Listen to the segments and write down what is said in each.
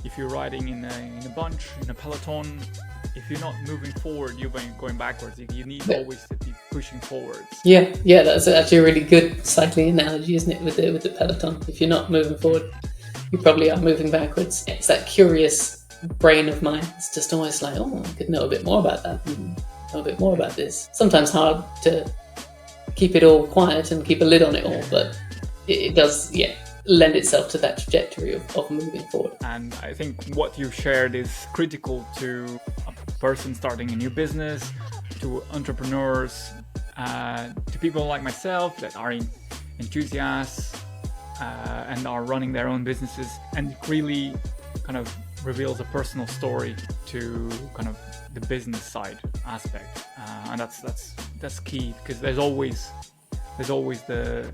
if you're riding in a bunch, in a peloton, if you're not moving forward, you're going backwards. You need always to be pushing forwards. Yeah, that's actually a really good cycling analogy, isn't it, with the peloton? If you're not moving forward, you probably are moving backwards. It's that curious brain of mine. It's just always like, oh, I could know a bit more about that, and know a bit more about this. Sometimes hard to keep it all quiet and keep a lid on it all, but it does, lend itself to that trajectory of moving forward. And I think what you shared is critical to a person starting a new business, to entrepreneurs, to people like myself that are enthusiasts and are running their own businesses, and it really kind of reveals a personal story to kind of the business side aspect, and that's key, because there's always the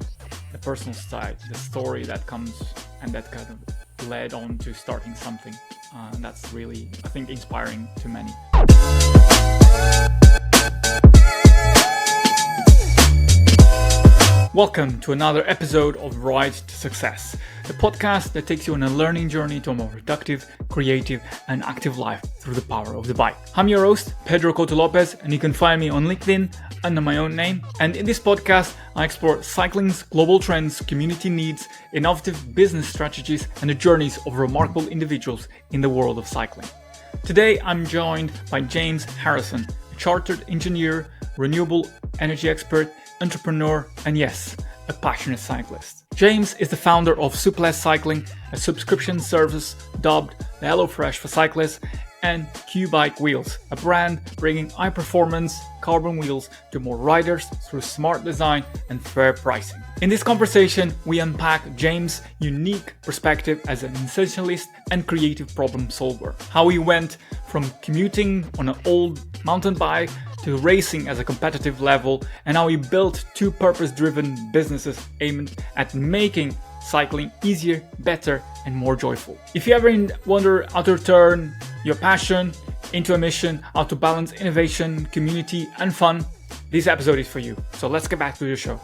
personal side, the story that comes and that kind of led on to starting something, and that's really, I think, inspiring to many. Welcome to another episode of Ride to Success, the podcast that takes you on a learning journey to a more productive, creative, and active life through the power of the bike. I'm your host, Pedro Couto Lopes, and you can find me on LinkedIn under my own name. And in this podcast, I explore cycling's global trends, community needs, innovative business strategies, and the journeys of remarkable individuals in the world of cycling. Today, I'm joined by James Harrison, a chartered engineer, renewable energy expert, entrepreneur, and yes, a passionate cyclist. James is the founder of Souplesse Cycling, a subscription service dubbed the HelloFresh for cyclists, and Q-Bike Wheels, a brand bringing high-performance carbon wheels to more riders through smart design and fair pricing. In this conversation, we unpack James' unique perspective as an essentialist and creative problem solver, how he went from commuting on an old mountain bike to racing as a competitive level, and how he built two purpose-driven businesses aimed at making cycling easier, better, and more joyful. If you ever wonder how to turn your passion into a mission, how to balance innovation, community, and fun, this episode is for you. So let's get back to the show.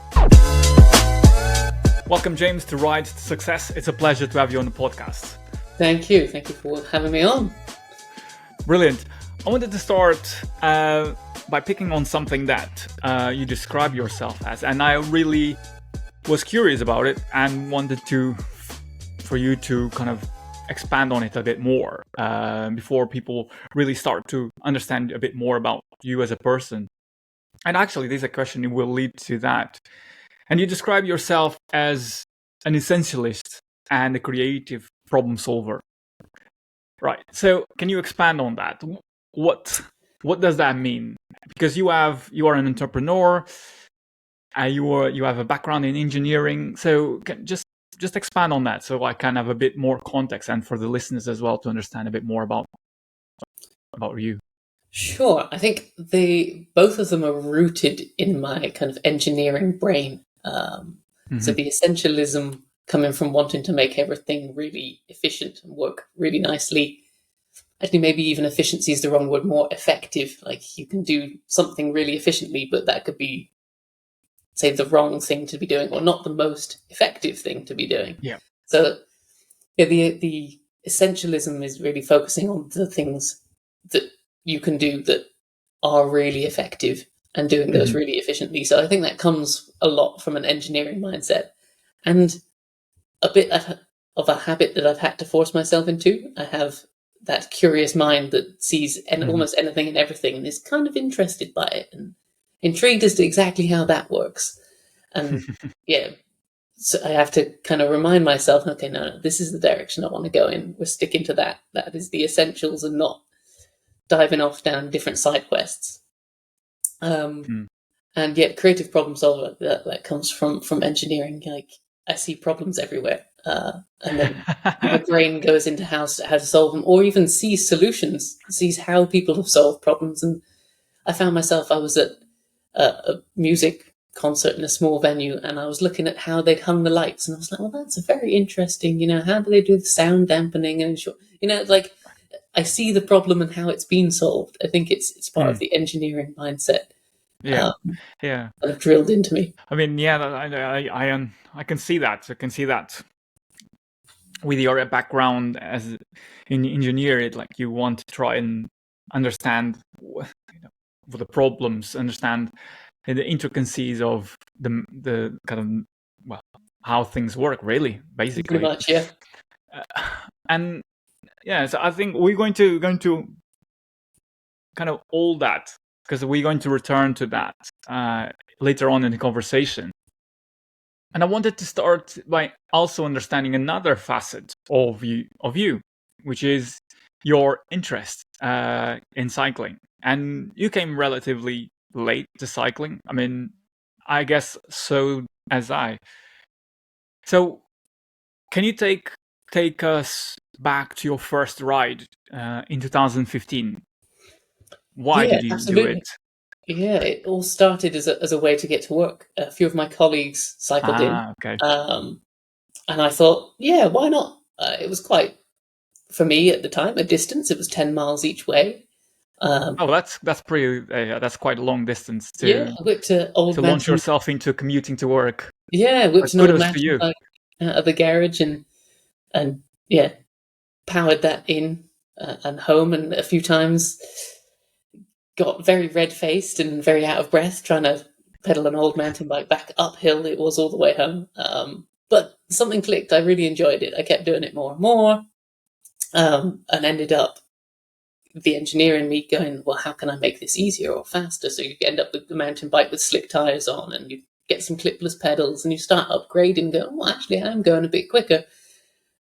Welcome, James, to Ride to Success. It's a pleasure to have you on the podcast. Thank you for having me on. Brilliant. I wanted to start by picking on something that you describe yourself as, and I really was curious about it and wanted for you to kind of expand on it a bit more before people really start to understand a bit more about you as a person. And actually, there's a question that will lead to that. And you describe yourself as an essentialist and a creative problem solver. Right. So can you expand on that? What does that mean? Because you are an entrepreneur, you have a background in engineering. So just expand on that, so I can have a bit more context, and for the listeners as well to understand a bit more about you. Sure. I think both of them are rooted in my kind of engineering brain. So the essentialism coming from wanting to make everything really efficient and work really nicely. Actually, maybe even efficiency is the wrong word, more effective. Like, you can do something really efficiently, but that could be, say, the wrong thing to be doing, or not the most effective thing to be doing. Yeah. So the essentialism is really focusing on the things that you can do that are really effective and doing those really efficiently. So I think that comes a lot from an engineering mindset, and a bit of a habit that I've had to force myself into. I have that curious mind that sees almost anything and everything and is kind of interested by it and intrigued as to exactly how that works. And so I have to kind of remind myself, okay, no, this is the direction I want to go in. We're sticking to that. That is the essentials, and not diving off down different side quests. And yet, creative problem solver, that comes from engineering. Like, I see problems everywhere, and then my brain goes into how to solve them, or even sees solutions, sees how people have solved problems. And I found myself, I was at a music concert in a small venue, and I was looking at how they'd hung the lights, and I was like, well, that's a very interesting, how do they do the sound dampening? And like, I see the problem and how it's been solved. I think it's part of the engineering mindset. Yeah. That have drilled into me. I mean, I can see that. I can see that with your background as an engineer, you want to try and understand the problems, understand the intricacies of the kind of, well, how things work, really, basically. Pretty much, yeah. And yeah, so I think we're going to kind of all that, because we're going to return to that later on in the conversation. And I wanted to start by also understanding another facet of you, which is your interest in cycling. And you came relatively late to cycling. I mean, I guess so as I. So, can you take us back to your first ride in 2015? Why Yeah, did you do absolutely. it? Yeah, it all started as a way to get to work. A few of my colleagues cycled in, Okay. and I thought, yeah, why not? It was quite, for me at the time, a distance. It was 10 miles each way. Oh, that's pretty. That's quite a long distance Yeah, I whipped an old to launch mountain. yourself into commuting to work. Yeah, But whipped an old kudos to mountain you. bike out of the garage and yeah, powered that in and home, and a few times got very red faced and very out of breath trying to pedal an old mountain bike back uphill. It was all the way home. But something clicked. I really enjoyed it. I kept doing it more and more, and ended up the engineer in me going, well, how can I make this easier or faster? So you end up with the mountain bike with slick tires on, and you get some clipless pedals, and you start upgrading, go, well, actually, I'm going a bit quicker,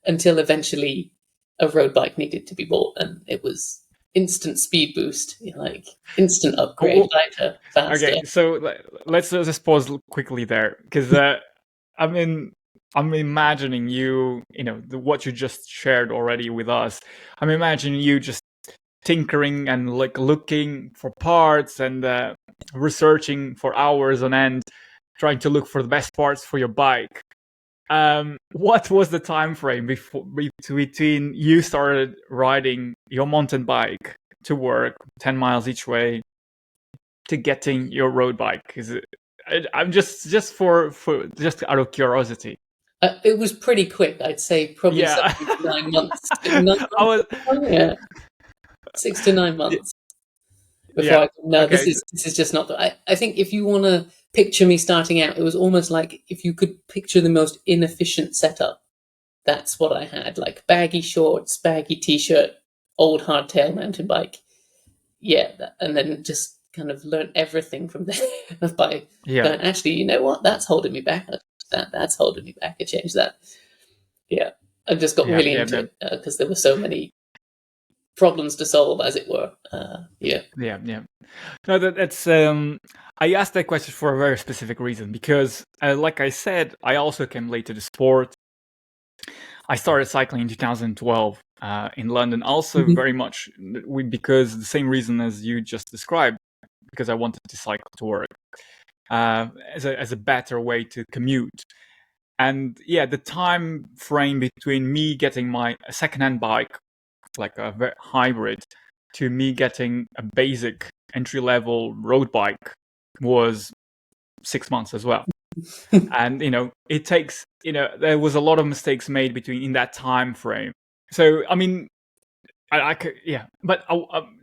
until eventually a road bike needed to be bought, and it was instant speed boost, like instant upgrade, lighter, faster. Okay, so let's just pause quickly there, because I mean, I'm imagining what you just shared already with us. I'm imagining you just tinkering and looking for parts and researching for hours on end, trying to look for the best parts for your bike. What was the time frame between you started riding your mountain bike to work 10 miles each way to getting your road bike? I'm just out of curiosity. It was pretty quick, I'd say, probably Yeah. 9 months. 9 I months, was. yeah, 6 to 9 months before Yeah. I no, Okay. this is just not. I think if you want to picture me starting out, it was almost like if you could picture the most inefficient setup. That's what I had, like baggy shorts, baggy t-shirt, old hardtail mountain bike. Yeah, and then just kind of learn everything from there by Yeah. going, actually, you know what? That's holding me back. That's holding me back. I changed that. Yeah, I just got Yeah. really into it because there were so many problems to solve, as it were. Yeah. No, that's. I asked that question for a very specific reason, because, like I said, I also came late to the sport. I started cycling in 2012 in London, also Mhm. very much because the same reason as you just described, because I wanted to cycle to work as a better way to commute. And yeah, the time frame between me getting my secondhand bike, like a hybrid, to me getting a basic entry-level road bike was 6 months as well. And it takes, there was a lot of mistakes made in that time frame. So I mean, I could, yeah, but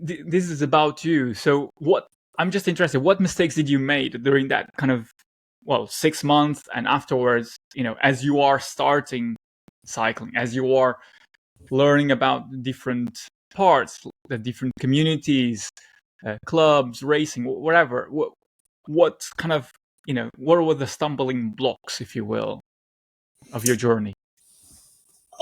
this is about you. So I'm just interested, what mistakes did you made during that kind of 6 months and afterwards, as you are starting cycling, as you are learning about the different parts, the different communities, clubs, racing, whatever. What kind of, what were the stumbling blocks, if you will, of your journey?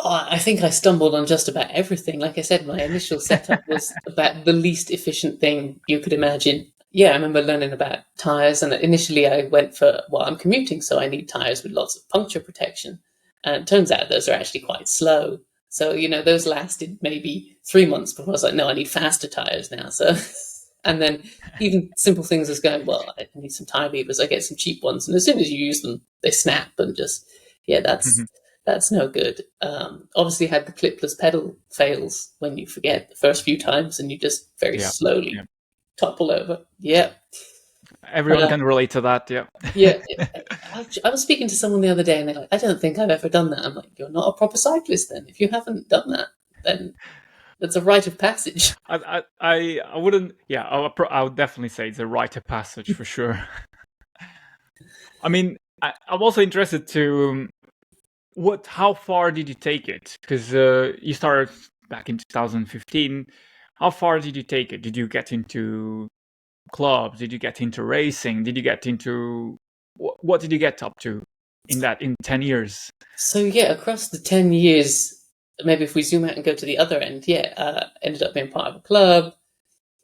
I think I stumbled on just about everything. Like I said, my initial setup was about the least efficient thing you could imagine. Yeah, I remember learning about tires, and initially I went for, well, I'm commuting, so I need tires with lots of puncture protection. And it turns out those are actually quite slow. So, those lasted maybe 3 months before I was like, no, I need faster tires now. So, and then even simple things as going, well, I need some tire levers. I get some cheap ones. And as soon as you use them, they snap and just, yeah, that's no good. Obviously, had the clipless pedal fails when you forget the first few times, and you just very Yeah. slowly topple over. Yeah. Everyone can relate to that. Yeah. Yeah, I was speaking to someone the other day, and they're like, "I don't think I've ever done that." I'm like, "You're not a proper cyclist, then. If you haven't done that, then that's a rite of passage." I wouldn't. Yeah, I would definitely say it's a rite of passage for sure. I mean, I'm also interested to how far did you take it? Because you started back in 2015. How far did you take it? Did you get into clubs? Did you get into racing? Did you get into what did you get up to in 10 years? So yeah, across the 10 years, maybe if we zoom out and go to the other end, ended up being part of a club,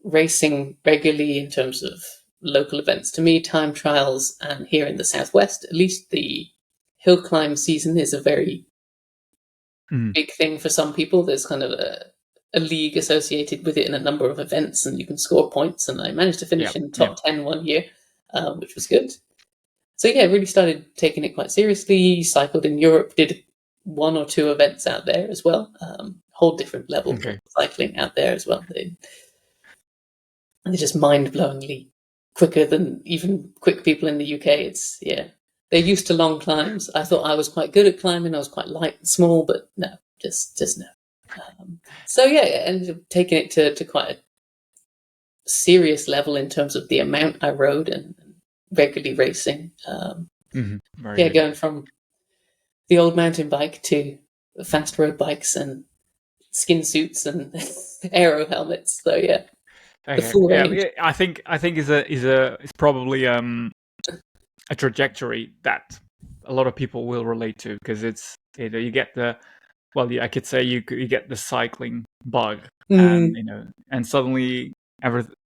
racing regularly in terms of local events to me, time trials, and here in the southwest, at least the hill climb season is a very big thing for some people. There's kind of a league associated with it in a number of events, and you can score points. And I managed to finish in top 10 one year, which was good. So yeah, really started taking it quite seriously. Cycled in Europe, did 1 or 2 events out there as well. Whole different level of cycling out there as well. They're just mind-blowingly quicker than even quick people in the UK. They're used to long climbs. I thought I was quite good at climbing. I was quite light and small, but no, just no. So yeah, I ended up taking it to quite a serious level in terms of the amount I rode and regularly racing. Going from the old mountain bike to fast road bikes and skin suits and aero helmets. So yeah, the full range. I think is probably a trajectory that a lot of people will relate to, because you get I could say you get the cycling bug, and and suddenly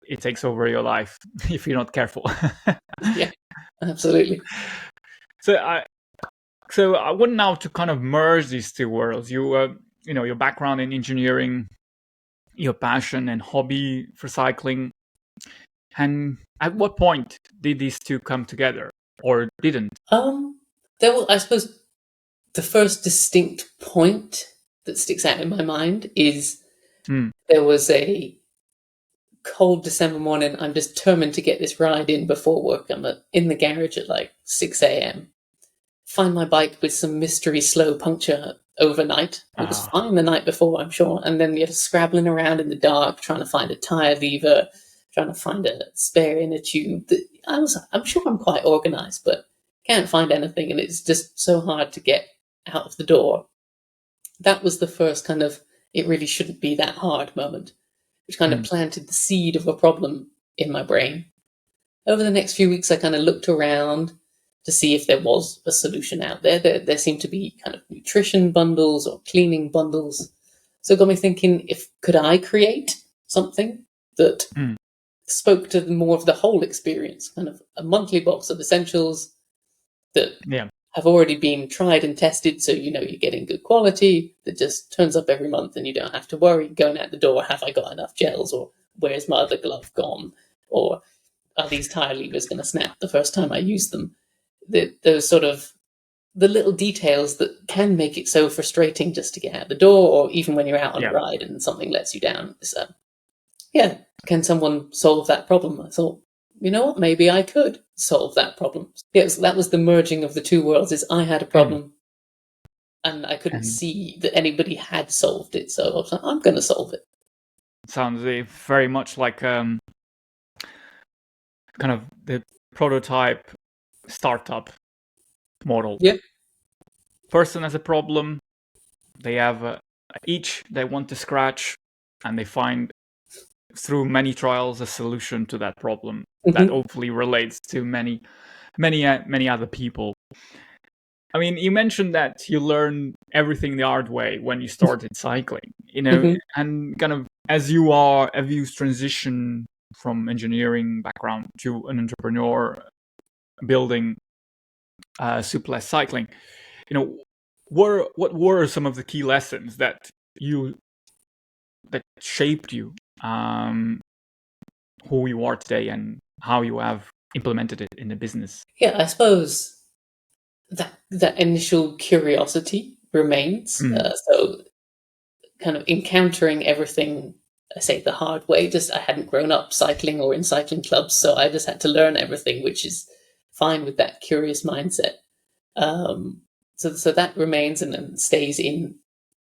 it takes over your life if you're not careful. Yeah, absolutely. So I want now to kind of merge these two worlds. Your background in engineering, your passion and hobby for cycling, and at what point did these two come together, or didn't? I suppose the first distinct point that sticks out in my mind is there was a cold December morning. I'm determined to get this ride in before work. I'm in the garage at like 6 a.m. Find my bike with some mystery slow puncture overnight. It was fine the night before, I'm sure. And then you're scrabbling around in the dark, trying to find a tire lever, trying to find a spare inner tube. I'm sure I'm quite organized, but can't find anything. And it's just so hard to get out of the door. That was the first kind of, it really shouldn't be that hard moment, which kind of planted the seed of a problem in my brain. Over the next few weeks, I kind of looked around to see if there was a solution out there. There seemed to be kind of nutrition bundles or cleaning bundles. So it got me thinking, could I create something that spoke to more of the whole experience, kind of a monthly box of essentials that have already been tried and tested, so you're getting good quality, that just turns up every month and you don't have to worry going out the door, have I got enough gels, or where's my other glove gone, or are these tire levers going to snap the first time I use them? Those sort of the little details that can make it so frustrating just to get out the door, or even when you're out on a ride and something lets you down. So, can someone solve that problem? I thought, you know what, maybe I could solve that problem. That was the merging of the two worlds, is I had a problem and I couldn't see that anybody had solved it. So I was like, I'm going to solve it. Sounds very much like kind of the prototype startup model. Yeah. Person has a problem. They have each they want to scratch, and they find through many trials a solution to that problem that hopefully relates to many other people. I mean, you mentioned that you learned everything the hard way when you started cycling, and kind of as you transition from engineering background to an entrepreneur building Souplesse cycling, what were some of the key lessons that shaped you, who you are today, and how you have implemented it in the business? Yeah, I suppose that initial curiosity remains. So kind of encountering everything I say the hard way, just I hadn't grown up cycling or in cycling clubs, so I just had to learn everything, which is fine with that curious mindset. So that remains and stays in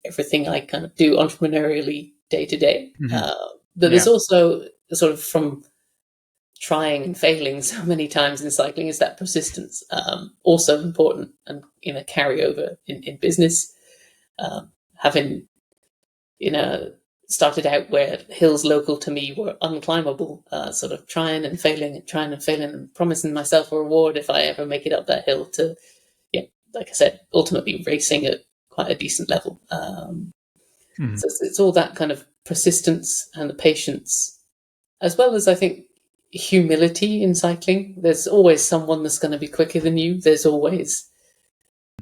everything I kind of do entrepreneurially day to day. But there's also sort of from trying and failing so many times in cycling is that persistence, also important and carryover in business. Having started out where hills local to me were unclimbable, sort of trying and failing and promising myself a reward if I ever make it up that hill to, like I said, ultimately racing at quite a decent level. So it's all that kind of persistence and the patience, as well as I think humility in cycling. There's always someone that's going to be quicker than you. There's always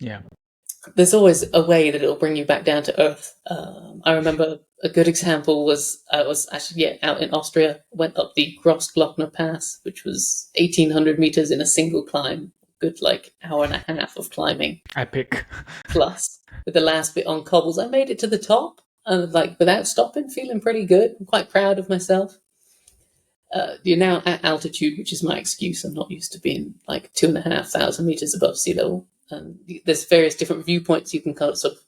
a way that it'll bring you back down to earth. I remember a good example was I was actually out in Austria, went up the Grossglockner Pass, which was 1,800 meters in a single climb. Good hour and a half of climbing. Epic. Plus, with the last bit on cobbles, I made it to the top and without stopping, feeling pretty good. I'm quite proud of myself. You're now at altitude, which is my excuse. I'm not used to being 2,500 meters above sea level. And there's various different viewpoints you can kind of sort of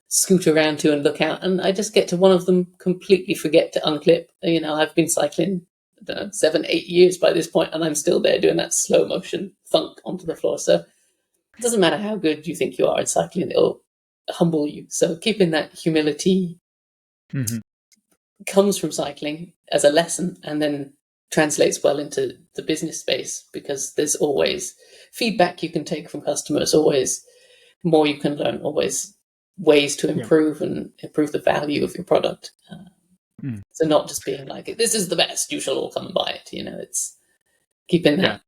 scoot around to and look out. And I just get to one of them, completely forget to unclip. I've been cycling 7, 8 years by this point, and I'm still there doing that slow motion thunk onto the floor. So it doesn't matter how good you think you are at cycling, it'll humble you. So keeping that humility comes from cycling as a lesson and then translates well into the business space, because there's always feedback you can take from customers, always more you can learn, always ways to improve and improve the value of your product. So not just being this is the best, you shall all come and buy it. It's keeping that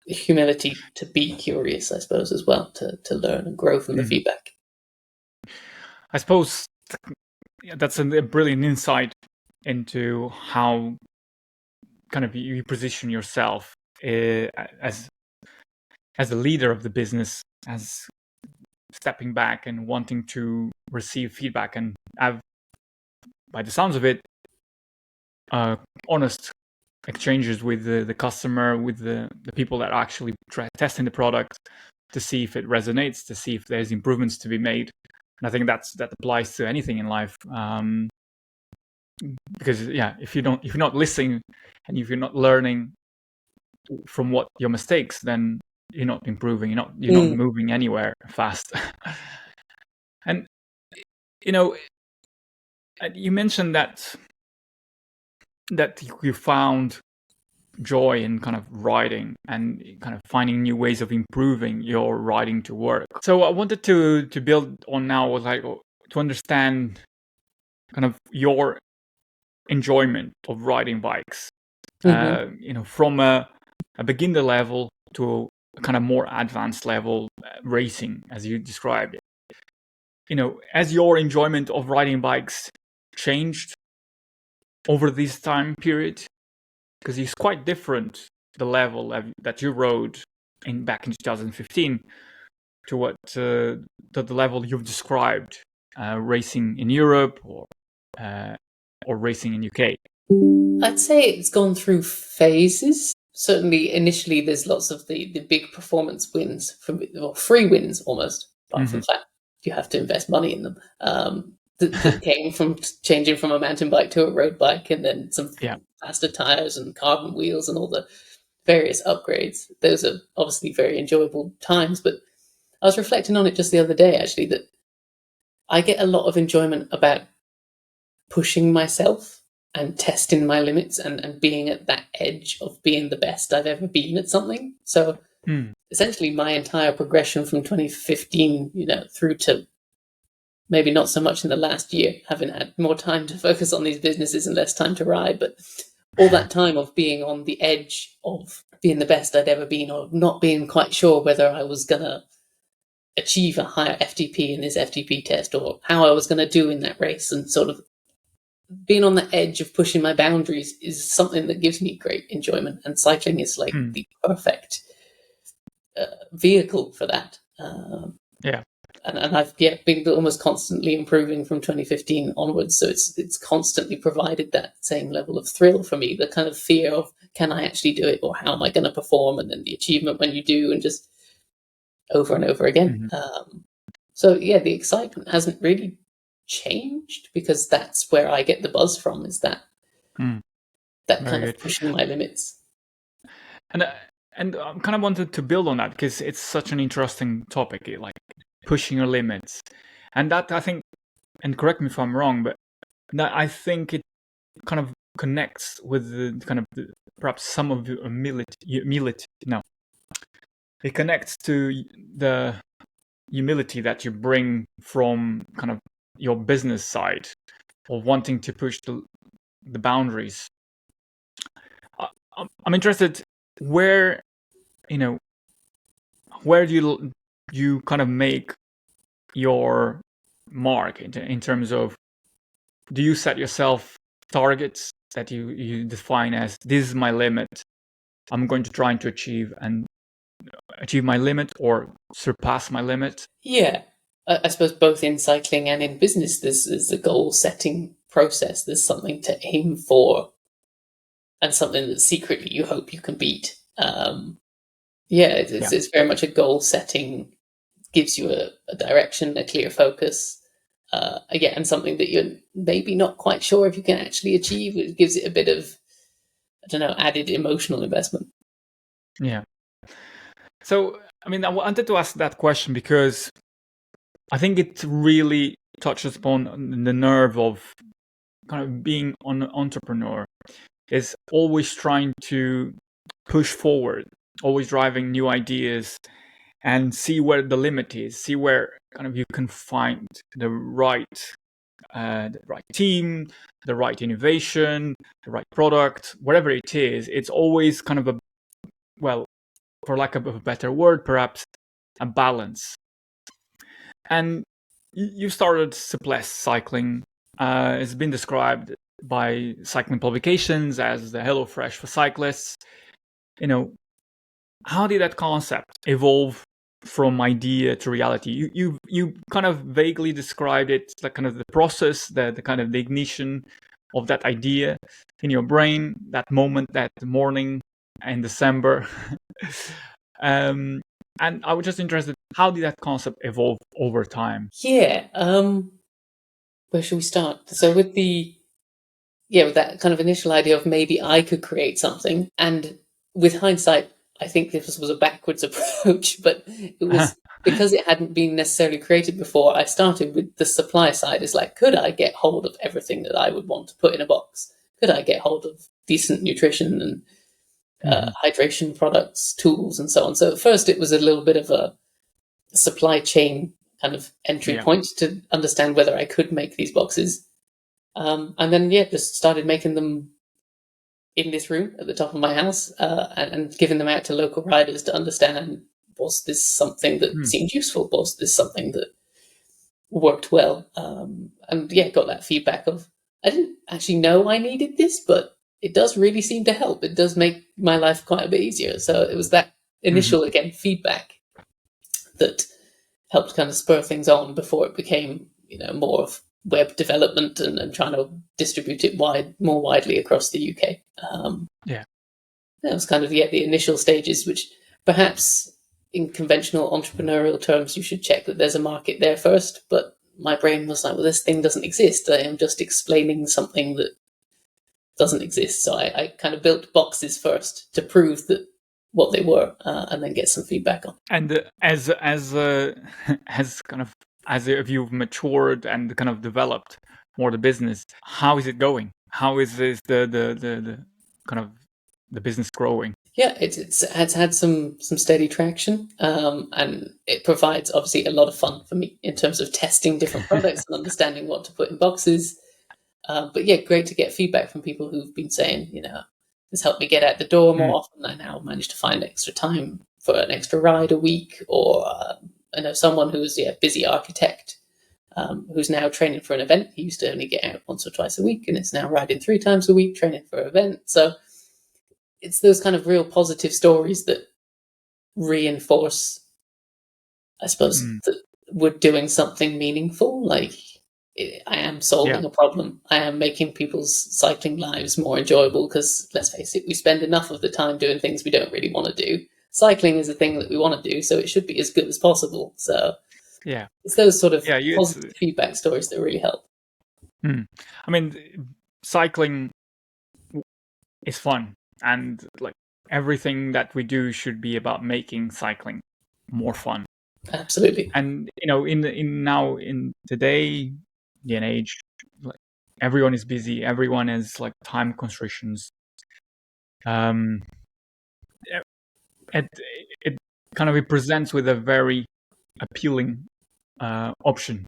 humility to be curious, I suppose, as well, to learn and grow from the feedback. I suppose that's a brilliant insight into how kind of you position yourself as a leader of the business, as stepping back and wanting to receive feedback and have, by the sounds of it, honest exchanges with the customer, with the people that are actually testing the product, to see if it resonates, to see if there's improvements to be made. And I think that applies to anything in life. Because if you're not listening and if you're not learning from your mistakes, then you're not improving. You're not moving anywhere fast. And you mentioned that you found joy in kind of writing and kind of finding new ways of improving your writing to work. So I wanted to build on now, to understand kind of your enjoyment of riding bikes, from a beginner level to a kind of more advanced level, racing, as you described it. As your enjoyment of riding bikes changed over this time period, because it's quite different, the level that you rode back in 2015 to what the level you've described, racing in Europe or racing in UK. I'd say it's gone through phases. Certainly, initially, there's lots of the big performance wins, or free wins almost, apart from the fact you have to invest money in them. That came from changing from a mountain bike to a road bike, and then some faster tires and carbon wheels and all the various upgrades. Those are obviously very enjoyable times, but I was reflecting on it just the other day, actually, that I get a lot of enjoyment about pushing myself and testing my limits and being at that edge of being the best I've ever been at something. So essentially my entire progression from 2015, through to maybe not so much in the last year, having had more time to focus on these businesses and less time to ride, but all that time of being on the edge of being the best I'd ever been, or not being quite sure whether I was going to achieve a higher FTP in this FTP test, or how I was going to do in that race, and sort of being on the edge of pushing my boundaries is something that gives me great enjoyment. And cycling is the perfect vehicle for that. and I've been almost constantly improving from 2015 onwards. So it's constantly provided that same level of thrill for me, the kind of fear of, can I actually do it, or how am I going to perform, and then the achievement when you do, and just over and over again. So yeah, the excitement hasn't really changed, because that's where I get the buzz from, is that kind of pushing my limits. And I kind of wanted to build on that, because it's such an interesting topic, like pushing your limits. And that, I think, and correct me if I'm wrong, but that I think it kind of connects with the kind of perhaps some of the humility. No, it connects to the humility that you bring from kind of your business side of wanting to push the boundaries. I'm interested, where do you kind of make your mark in terms of, do you set yourself targets that you define as, this is my limit, I'm going to try to achieve my limit or surpass my limit? Yeah, I suppose both in cycling and in business, there's a goal setting process. There's something to aim for, and something that secretly you hope you can beat. It's very much a goal setting, gives you a direction, a clear focus. And something that you're maybe not quite sure if you can actually achieve. It gives it a bit of, added emotional investment. Yeah. So, I mean, I wanted to ask that question because I think it really touches upon the nerve of kind of being an entrepreneur, is always trying to push forward, always driving new ideas, and see where the limit is, see where kind of you can find the right team, the right innovation, the right product, whatever it is. It's always kind of for lack of a better word, perhaps a balance. And you started Souplesse cycling. It's been described by cycling publications as the HelloFresh for cyclists. How did that concept evolve from idea to reality? You kind of vaguely described it, like kind of the process, the kind of the ignition of that idea in your brain, that moment, that morning in December. And I was just interested, how did that concept evolve over time? Yeah. Where should we start? So with that kind of initial idea of maybe I could create something, and with hindsight, I think this was a backwards approach, but it was because it hadn't been necessarily created before. I started with the supply side. It's like, could I get hold of everything that I would want to put in a box? Could I get hold of decent nutrition and hydration products, tools, and so on? So at first it was a little bit of a supply chain kind of entry point to understand whether I could make these boxes. And then, just started making them in this room at the top of my house, and giving them out to local riders to understand, was this something that seemed useful? Was this something that worked well? Got that feedback of, I didn't actually know I needed this, but it does really seem to help. It does make my life quite a bit easier. So it was that initial, feedback that helped kind of spur things on before it became, more of web development and trying to distribute it more widely across the UK. That was kind of the initial stages, which perhaps in conventional entrepreneurial terms you should check that there's a market there first. But my brain was like, well, this thing doesn't exist. I am just explaining something that doesn't exist. So I kind of built boxes first to prove that what they were, and then get some feedback on. And as you've matured and kind of developed more the business, how is it going? How is this the kind of the business growing? Yeah, it's had some steady traction, and it provides obviously a lot of fun for me in terms of testing different products and understanding what to put in boxes. But great to get feedback from people who've been saying, this helped me get out the door more often. I now manage to find extra time for an extra ride a week. Or I know someone who's a busy architect, who's now training for an event. He used to only get out once or twice a week, and it's now riding 3 times a week, training for an event. So it's those kind of real positive stories that reinforce, I suppose, we're doing something meaningful. Like, I am solving a problem. I am making people's cycling lives more enjoyable because, let's face it, we spend enough of the time doing things we don't really want to do. Cycling is a thing that we want to do, so it should be as good as possible. So Yeah. it's those sort of Yeah. positive feedback stories that really help. I mean, cycling is fun, and like everything that we do should be about making cycling more fun. Absolutely. And in today and age, like everyone is busy. Everyone has like time constrictions. It kind of presents with a very appealing option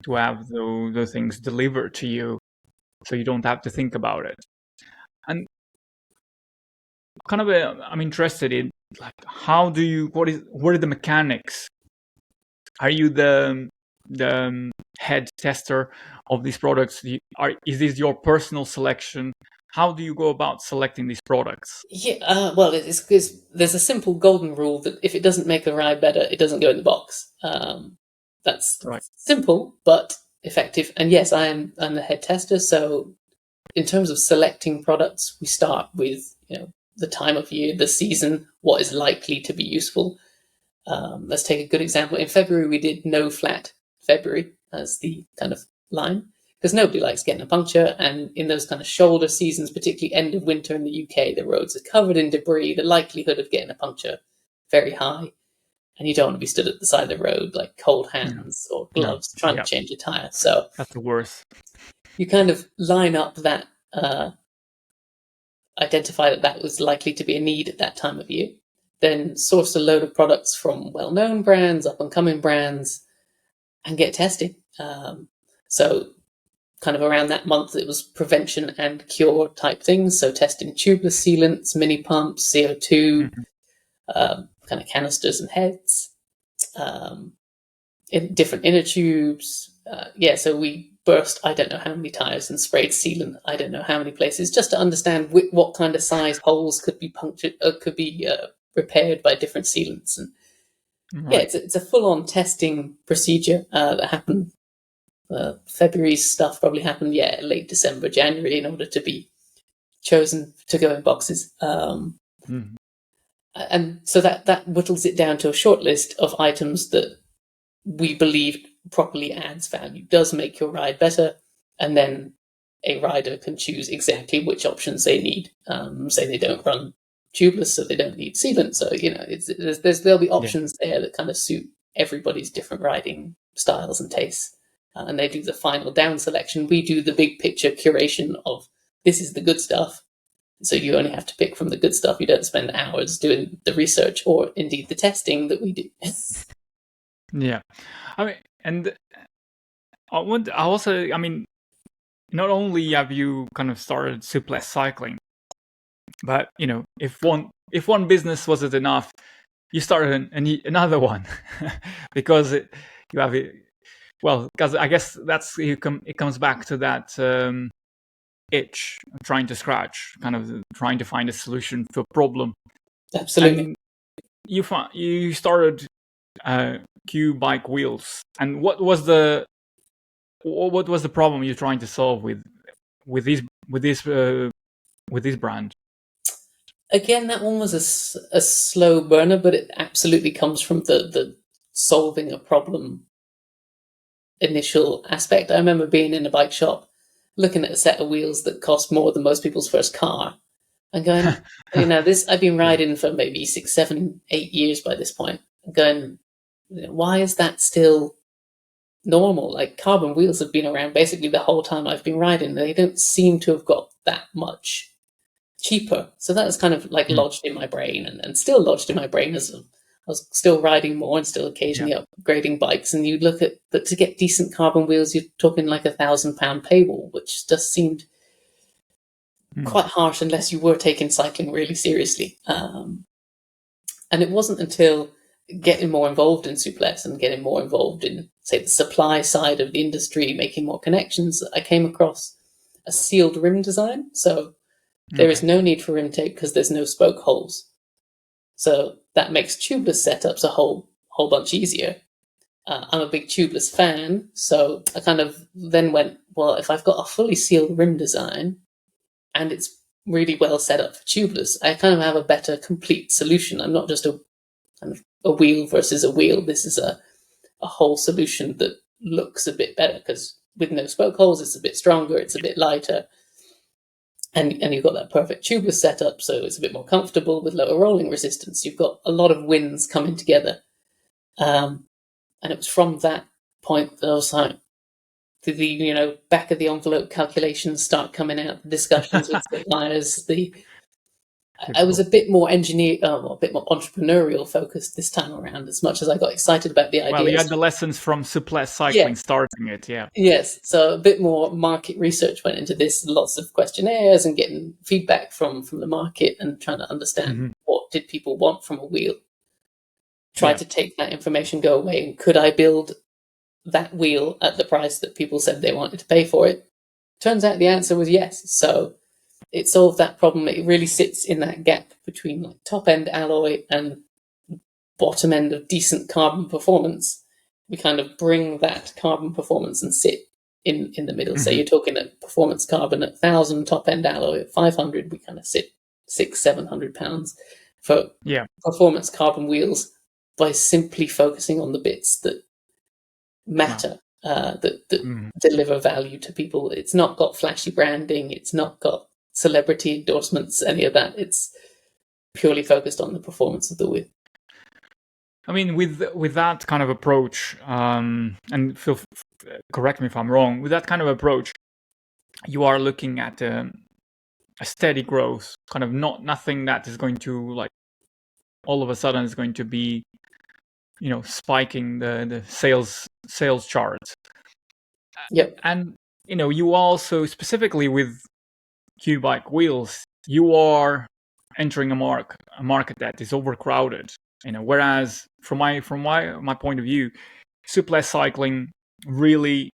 to have the things delivered to you, so you don't have to think about it. And kind of I'm interested in like what are the mechanics? Are you the head tester of these products? Is this your personal selection? How do you go about selecting these products? Yeah, well, it's there's a simple golden rule that if it doesn't make a ride better, it doesn't go in the box. That's Right. simple but effective. And yes, I'm the head tester, so in terms of selecting products, we start with the time of year, the season, what is likely to be useful. Let's take a good example. In February, we did no flat February as the kind of line because nobody likes getting a puncture. And in those kind of shoulder seasons, particularly end of winter in the UK, the roads are covered in debris. The likelihood of getting a puncture very high. And you don't want to be stood at the side of the road like cold hands or gloves trying to change a tire. So that's the worst. You kind of line up that, identify that was likely to be a need at that time of year, then source a load of products from well-known brands, up-and-coming brands, and get testing. So kind of around that month, it was prevention and cure type things. So testing tubeless sealants, mini pumps, CO2, kind of canisters and heads, in different inner tubes. So we burst I don't know how many tires and sprayed sealant I don't know how many places just to understand what kind of size holes could be punctured, could be repaired by different sealants. And it's a full-on testing procedure that happened. February's stuff probably happened late December, January, in order to be chosen to go in boxes. And so that whittles it down to a short list of items that we believe properly adds value, does make your ride better, and then a rider can choose exactly which options they need. Say they don't run tubeless, so they don't need sealant. So there'll be options there that kind of suit everybody's different riding styles and tastes, and they do the final down selection. We do the big picture curation of this is the good stuff. So you only have to pick from the good stuff. You don't spend hours doing the research or indeed the testing that we do. Yeah, I mean, and I mean, not only have you kind of started Souplesse cycling, but if one business wasn't enough, you started another one because you have it. Well, because I guess it comes back to that itch of trying to scratch, kind of trying to find a solution for a problem. Absolutely. And you started Q bike wheels, and what was the problem you're trying to solve with this brand? Again, that one was a slow burner, but it absolutely comes from the solving a problem initial aspect. I remember being in a bike shop, looking at a set of wheels that cost more than most people's first car, and going, this I've been riding for maybe 6, 7, 8 years by this point, and going, why is that still normal? Like, carbon wheels have been around basically the whole time I've been riding. They don't seem to have got that much cheaper. So that was kind of like lodged in my brain and still lodged in my brain as I was still riding more and still occasionally upgrading bikes. And you look at, but to get decent carbon wheels, you're talking like £1,000 paywall, which just seemed quite harsh unless you were taking cycling really seriously. And it wasn't until getting more involved in Souplesse and getting more involved in, say, the supply side of the industry, making more connections, that I came across a sealed rim design. So there is no need for rim tape because there's no spoke holes. So that makes tubeless setups a whole bunch easier. I'm a big tubeless fan, so I kind of then went, well, if I've got a fully sealed rim design and it's really well set up for tubeless, I kind of have a better complete solution. I'm not just a kind of a wheel versus a wheel. This is a whole solution that looks a bit better because with no spoke holes, it's a bit stronger, it's a bit lighter, and you've got that perfect tubeless setup, so it's a bit more comfortable with lower rolling resistance. You've got a lot of wins coming together. And it was from that point that I was like, the back of the envelope calculations start coming out, the discussions with suppliers. I was a bit more a bit more entrepreneurial focused this time around. As much as I got excited about the ideas. Well, you had the lessons from Souplesse cycling starting it, yeah. Yes, so a bit more market research went into this. Lots of questionnaires and getting feedback from the market and trying to understand what did people want from a wheel. Tried to take that information, go away, and could I build that wheel at the price that people said they wanted to pay for it? Turns out the answer was yes. So it solved that problem. It really sits in that gap between like top end alloy and bottom end of decent carbon performance. We kind of bring that carbon performance and sit in the middle. So you're talking at performance carbon at 1,000, top end alloy at 500. We kind of sit £600-700 for performance carbon wheels by simply focusing on the bits that matter, that deliver value to people. It's not got flashy branding. It's not got celebrity endorsements, any of that. It's purely focused on the performance of the wheel. I mean, with that kind of approach, and correct me if I'm wrong, with that kind of approach, you are looking at a steady growth, kind of nothing that is going to like all of a sudden is going to be, spiking the sales charts. Yep. And you also specifically with Q-bike wheels, you are entering a market that is overcrowded. Whereas from my point of view, Souplesse cycling really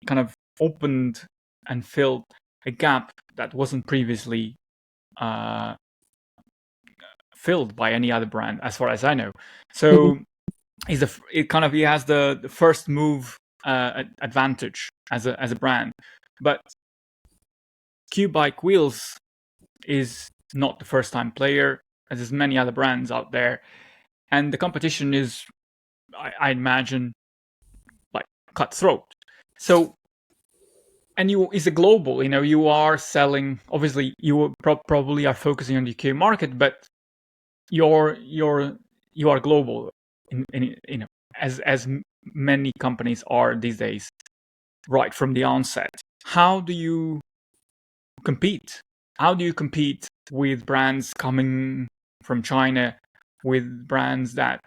kind of opened and filled a gap that wasn't previously filled by any other brand, as far as I know. So he has the first move advantage as a brand, but Q-bike wheels is not the first time player, as there's many other brands out there, and the competition is, I imagine, like cutthroat. So, and is a global. You are selling. Obviously, you probably are focusing on the UK market, but you are global. As many companies are these days, right from the onset. How do you compete? How do you compete with brands coming from China, with brands that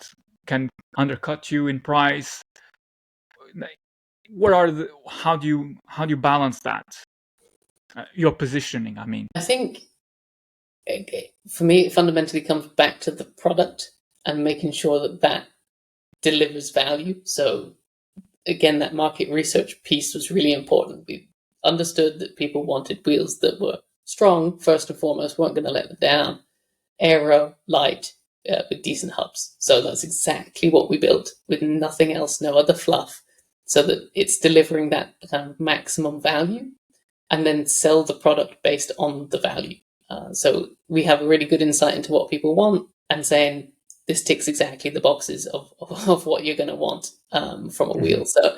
can undercut you in price? How do you balance that? Your positioning, I mean. I think for me, it fundamentally comes back to the product and making sure that delivers value. So again, that market research piece was really important. We understood that people wanted wheels that were strong, first and foremost, weren't going to let them down, aero, light, with decent hubs. So that's exactly what we built, with nothing else, no other fluff, so that it's delivering that kind of maximum value, and then sell the product based on the value. So we have a really good insight into what people want and saying, this ticks exactly the boxes of what you're going to want from a wheel. So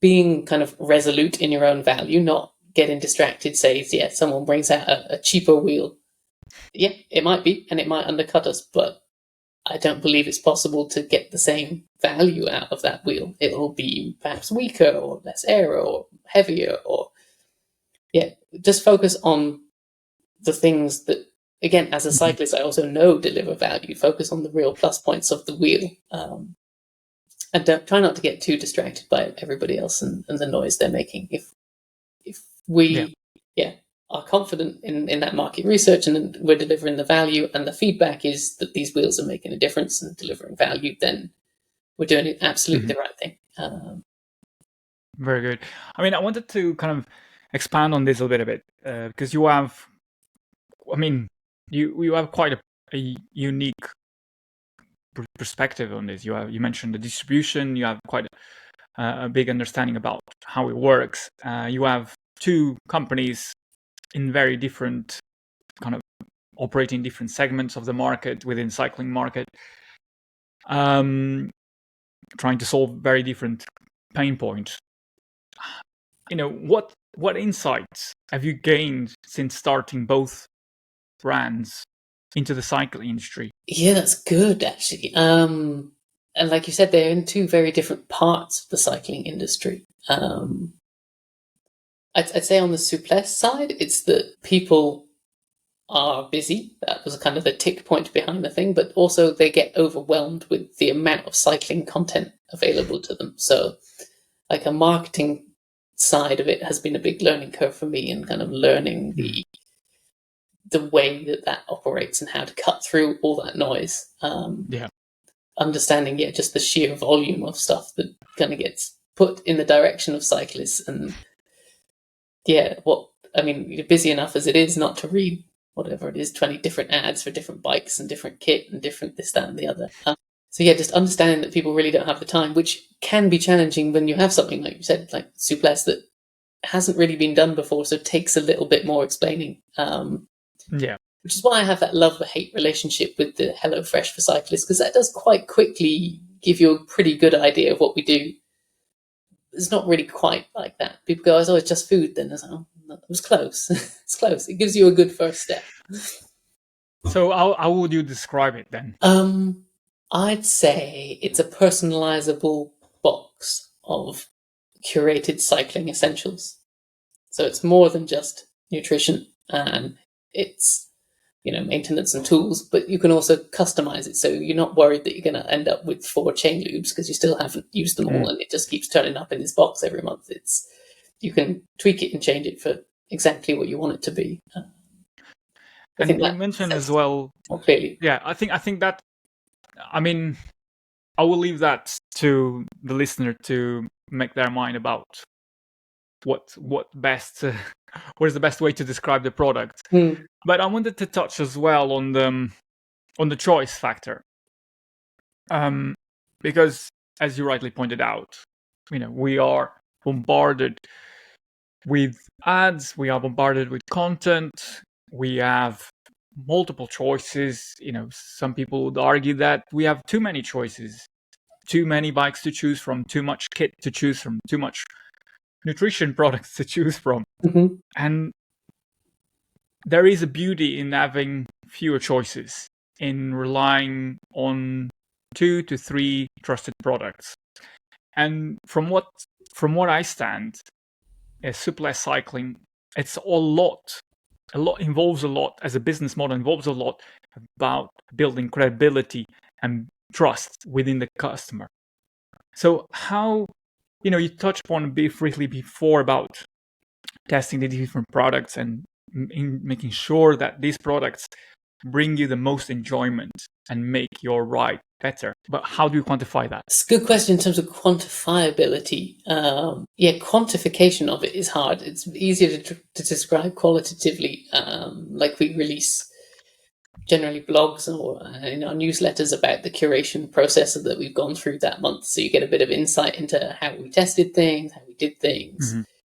being kind of resolute in your own value, not getting distracted, say, someone brings out a cheaper wheel. Yeah, it might be, and it might undercut us, but I don't believe it's possible to get the same value out of that wheel. It'll be perhaps weaker or less aero or heavier, or just focus on the things that, again, as a cyclist, I also know deliver value. Focus on the real plus points of the wheel, and try not to get too distracted by everybody else and the noise they're making. If we are confident in that market research and we're delivering the value, and the feedback is that these wheels are making a difference and delivering value, then we're doing it absolutely the right thing. Very good. I mean, I wanted to kind of expand on this a little bit because you have, I mean, you have quite a unique perspective on this. You mentioned the distribution. You have quite a big understanding about how it works. You have two companies in very different kind of operating different segments of the market within cycling market, trying to solve very different pain points. What insights have you gained since starting both brands into the cycling industry? Yeah, that's good actually. And like you said, they're in two very different parts of the cycling industry. I'd say on the Souplesse side, it's that people are busy. That was kind of the tick point behind the thing, but also they get overwhelmed with the amount of cycling content available to them. So like a marketing side of it has been a big learning curve for me, and kind of learning the way that operates and how to cut through all that noise. Understanding, just the sheer volume of stuff that kind of gets put in the direction of cyclists, and you're busy enough as it is not to read whatever it is, 20 different ads for different bikes and different kit and different this, that, and the other. Just understanding that people really don't have the time, which can be challenging when you have something, like you said, like Souplesse, that hasn't really been done before, so it takes a little bit more explaining. Which is why I have that love-hate relationship with the HelloFresh for cyclists, because that does quite quickly give you a pretty good idea of what we do. It's not really quite like that. People go, "Oh, it's just food." Then I was like, "Oh, no, it was close." It's close. It gives you a good first step. So how would you describe it then? I'd say it's a personalizable box of curated cycling essentials. So it's more than just nutrition, and it's maintenance and tools, but you can also customize it, so you're not worried that you're going to end up with 4 chain lubes because you still haven't used them all, and it just keeps turning up in this box every month. You can tweak it and change it for exactly what you want it to be. I think you mentioned as well. Clearly, I think that. I mean, I will leave that to the listener to make their mind about what is the best way to describe the product. But I wanted to touch as well on the choice factor, because as you rightly pointed out, we are bombarded with ads, we are bombarded with content, we have multiple choices. Some people would argue that we have too many choices, too many bikes to choose from, too much kit to choose from, too much nutrition products to choose from. And there is a beauty in having fewer choices, in relying on 2 to 3 trusted products. And from what I stand, Souplesse cycling, it's involves a lot as a business model, involves a lot about building credibility and trust within the customer. So how, you touched upon a bit briefly before about testing the different products and making sure that these products bring you the most enjoyment and make your ride better. But how do you quantify that? It's a good question in terms of quantifiability. Quantification of it is hard. It's easier to describe qualitatively. Like we release generally blogs or our newsletters about the curation process that we've gone through that month. So you get a bit of insight into how we tested things, how we did things,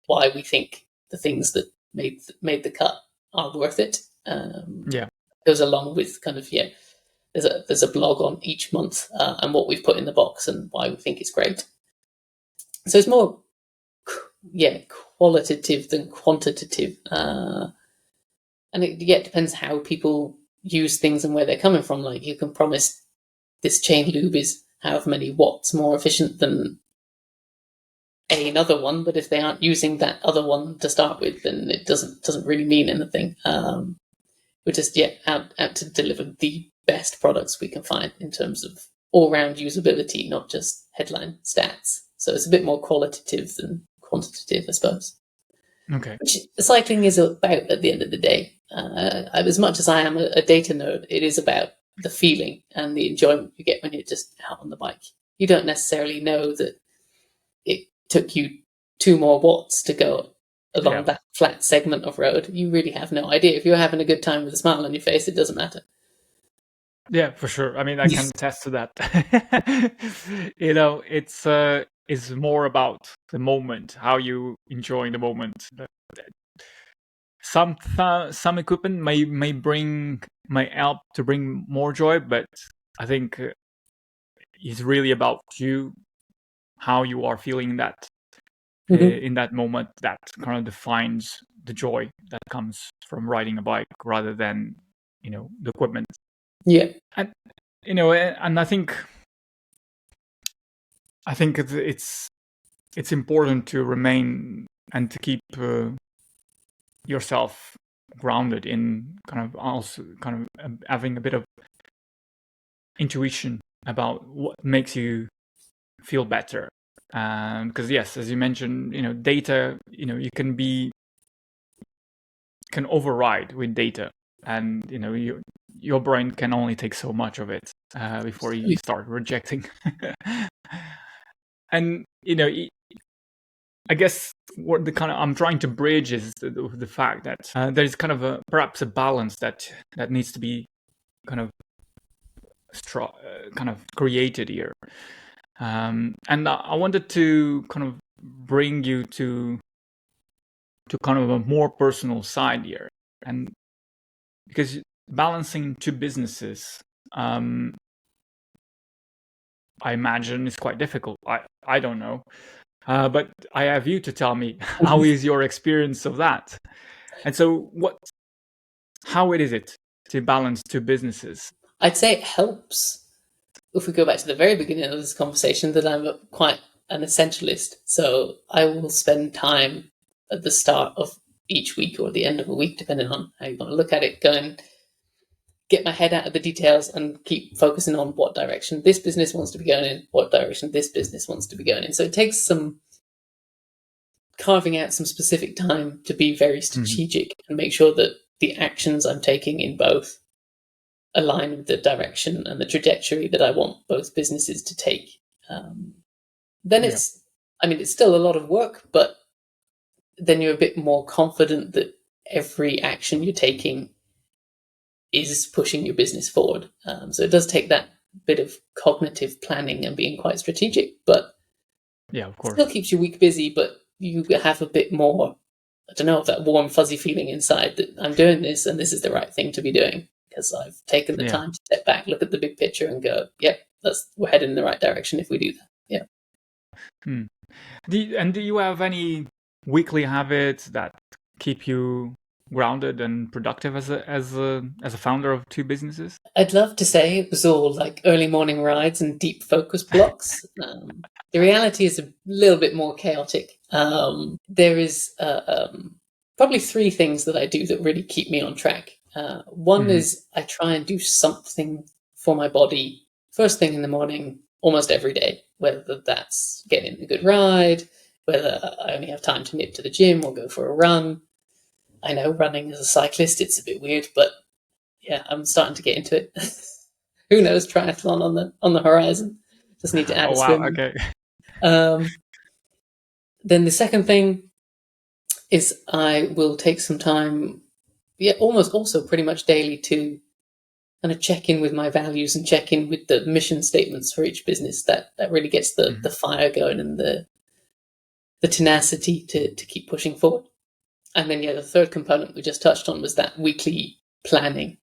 why we think the things that made the cut are worth it. Goes along with kind of there's a blog on each month and what we've put in the box and why we think it's great. So it's more qualitative than quantitative, and it depends how people use things and where they're coming from. Like you can promise this chain lube is however many watts more efficient than another one, but if they aren't using that other one to start with, then it doesn't really mean anything. We're just out to deliver the best products we can find in terms of all-round usability, not just headline stats. So it's a bit more qualitative than quantitative, I suppose. Okay. Which cycling is about at the end of the day. As much as I am a data nerd, it is about the feeling and the enjoyment you get when you're just out on the bike. You don't necessarily know that it took you 2 more watts to go along that flat segment of road. You really have no idea. If you're having a good time with a smile on your face, it doesn't matter. Yeah, for sure. I mean, I can attest to that. It's more about the moment, how you enjoy the moment. Some equipment may help to bring more joy, but I think it's really about you, how you are feeling that in that moment, that kind of defines the joy that comes from riding a bike rather than the equipment. Yeah. And and I think it's important to remain and to keep yourself grounded in kind of also kind of having a bit of intuition about what makes you feel better. Because yes, as you mentioned, data, you can override with data, and your brain can only take so much of it before you start rejecting. And I guess what the kind of I'm trying to bridge is the fact that there's kind of perhaps a balance that needs to be kind of kind of created here. And I wanted to kind of bring you to kind of a more personal side here, and because balancing two businesses, I imagine is quite difficult. I don't know, but I have you to tell me how is your experience of that, and so how is it to balance two businesses? I'd say it helps, if we go back to the very beginning of this conversation, that I'm quite an essentialist. So I will spend time at the start of each week or the end of a week, depending on how you want to look at it, go and get my head out of the details and keep focusing on what direction this business wants to be going in, what direction this business wants to be going in. So it takes some carving out some specific time to be very strategic and make sure that the actions I'm taking in both align with the direction and the trajectory that I want both businesses to take. Then it's still a lot of work, but then you're a bit more confident that every action you're taking is pushing your business forward. So it does take that bit of cognitive planning and being quite strategic, but yeah, of course, still keeps your week busy, but you have a bit more, I don't know, that warm, fuzzy feeling inside that I'm doing this and this is the right thing to be doing because I've taken the time to step back, look at the big picture and go, yep, we're heading in the right direction if we do that. Yeah. Do you have any weekly habits that keep you grounded and productive as a founder of two businesses? I'd love to say it was all like early morning rides and deep focus blocks. The reality is a little bit more chaotic. There is probably three things that I do that really keep me on track. One is I try and do something for my body first thing in the morning, almost every day, whether that's getting a good ride, whether I only have time to nip to the gym or go for a run. I know running as a cyclist, it's a bit weird, but yeah, I'm starting to get into it. Who knows, triathlon on the horizon. Just need to add a swim. Okay. Then the second thing is I will take some time, almost also pretty much daily, to kind of check in with my values and check in with the mission statements for each business. That really gets the fire going and the tenacity to keep pushing forward. And then, the third component we just touched on was that weekly planning.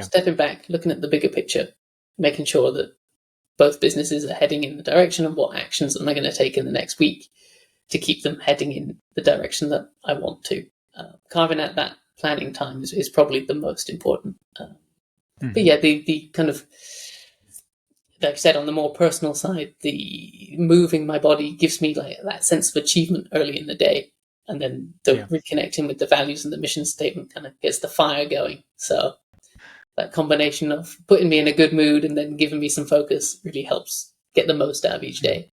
Stepping back, looking at the bigger picture, making sure that both businesses are heading in the direction of what actions am I going to take in the next week to keep them heading in the direction that I want to. Carving out that planning time is probably the most important. But yeah, the kind of, like I said, on the more personal side, the moving my body gives me like that sense of achievement early in the day. And then reconnecting with the values and the mission statement kind of gets the fire going. So that combination of putting me in a good mood and then giving me some focus really helps get the most out of each day.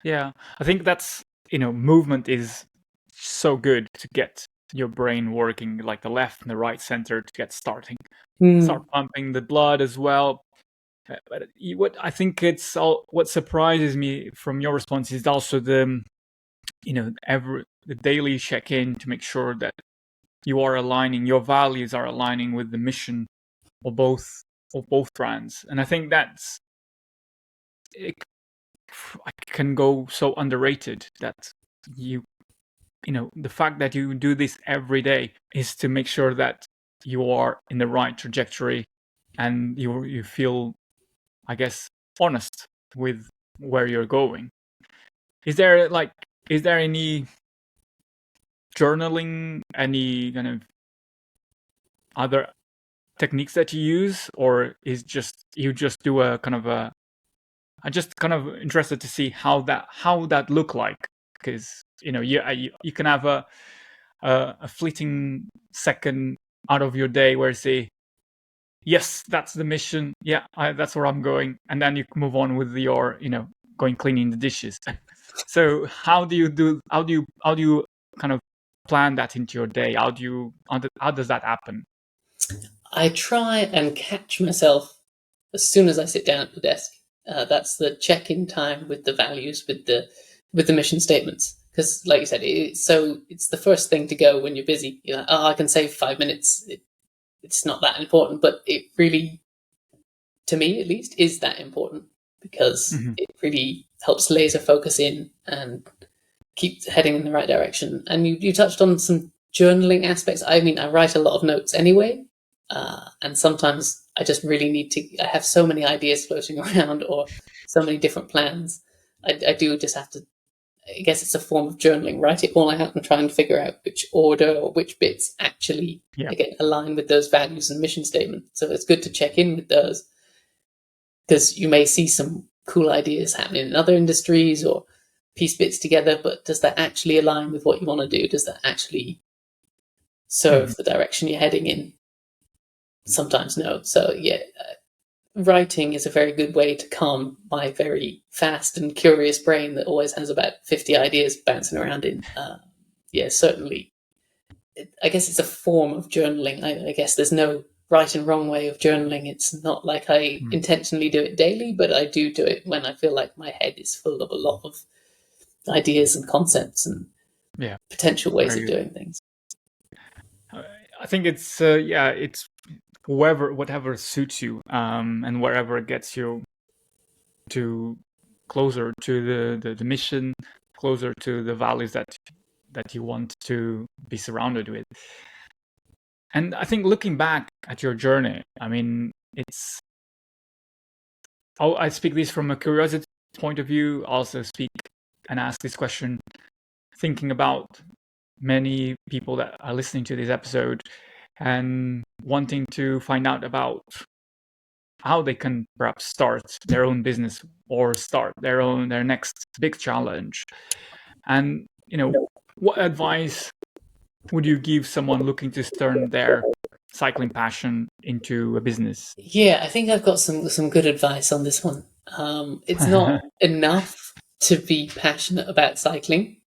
Yeah, I think that's, movement is so good to get your brain working, like the left and the right center to get starting. Start pumping the blood as well. But what I think what surprises me from your response is also the daily check-in to make sure that your values are aligning with the mission or both brands. And I think it can go so underrated that the fact that you do this every day is to make sure that you are in the right trajectory and you feel, I guess, honest with where you're going. Is there any journaling, any kind of other techniques that you use, or is you just do a kind of a I'm just kind of interested to see how that look like, because you can have a fleeting second out of your day where you say, yes, that's the mission, yeah, that's where I'm going, and then you move on with your going cleaning the dishes. So how do you kind of plan that into your day? How does that happen? I try and catch myself as soon as I sit down at the desk. That's the check-in time with the values, with the mission statements. Because, like you said, it's the first thing to go when you're busy. You're like, oh, I can save 5 minutes. It's not that important, but it really, to me at least, is that important, because Mhm. it really helps laser focus in and keep heading in the right direction. And you touched on some journaling aspects. I mean, I write a lot of notes anyway, and sometimes I just really need to. I have so many ideas floating around, or so many different plans. I do just have to. I guess it's a form of journaling. Write it all out and try and figure out which order or which bits actually Yeah. again align with those values and mission statement. So it's good to check in with those, because you may see some cool ideas happening in other industries or piece bits together, but does that actually align with what you want to do? Does that actually serve Mhm. the direction you're heading in? Sometimes no. So yeah, writing is a very good way to calm my very fast and curious brain that always has about 50 ideas bouncing around in. Yeah, certainly. I guess it's a form of journaling. I guess there's no right and wrong way of journaling. It's not like I Mm. intentionally do it daily, but I do it when I feel like my head is full of a lot of ideas and concepts and Yeah, potential ways very of good. doing things. I think it's it's whatever suits you, and wherever gets you to closer to the mission, closer to the values that you want to be surrounded with. And I think looking back at your journey, I mean, I speak this from a curiosity point of view. Also speak and ask this question, thinking about many people that are listening to this episode and wanting to find out about how they can perhaps start their own business or start their next big challenge. And what advice would you give someone looking to turn their cycling passion into a business? Yeah, I think I've got some good advice on this one. It's not enough to be passionate about cycling.